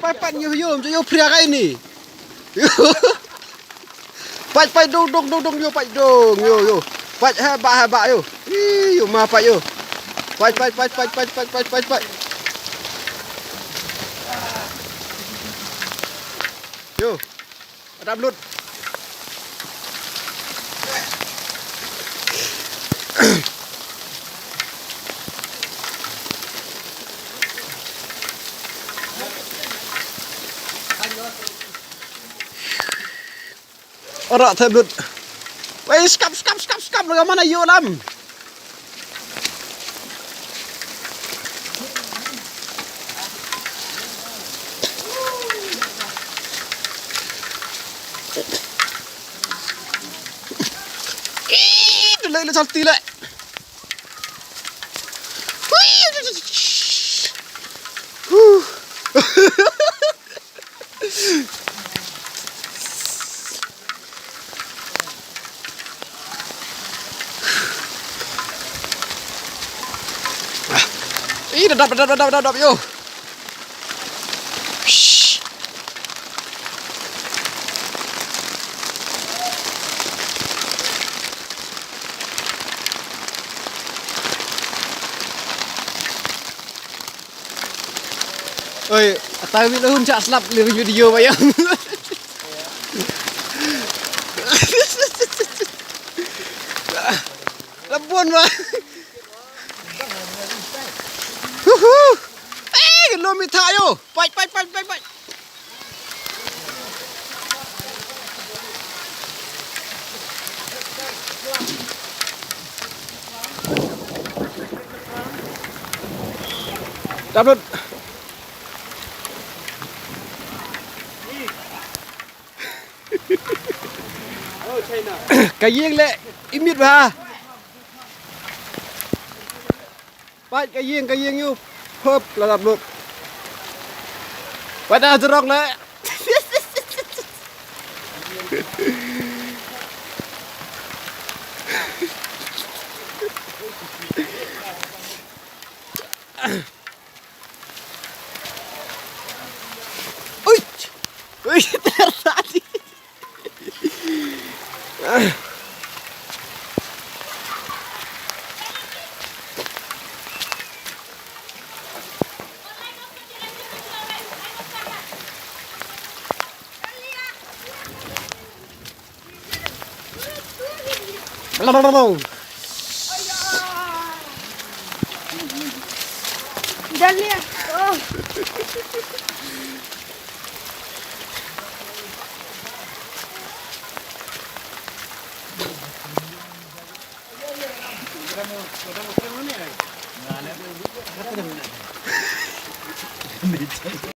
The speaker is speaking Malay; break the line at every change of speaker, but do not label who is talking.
Pat yo pria kai ni. Pat dong yo pat dong yo. Pat haba yo. Yo ma pat yo. Pat. Yo. Ada belut. Ora thay belut. Wei skap laga mana yo lam. Lại là salty lại. Ih, đập vô. Oi, tahu bila huncak slap video bayang. Lebon bah. Lo mita yo. Pai. Dapat. Cái giếng lệ im mít vào bắt cái giếng như phớp là đập luôn bắt ra rong lệ ui terjadi.
Dan lihat. Oh.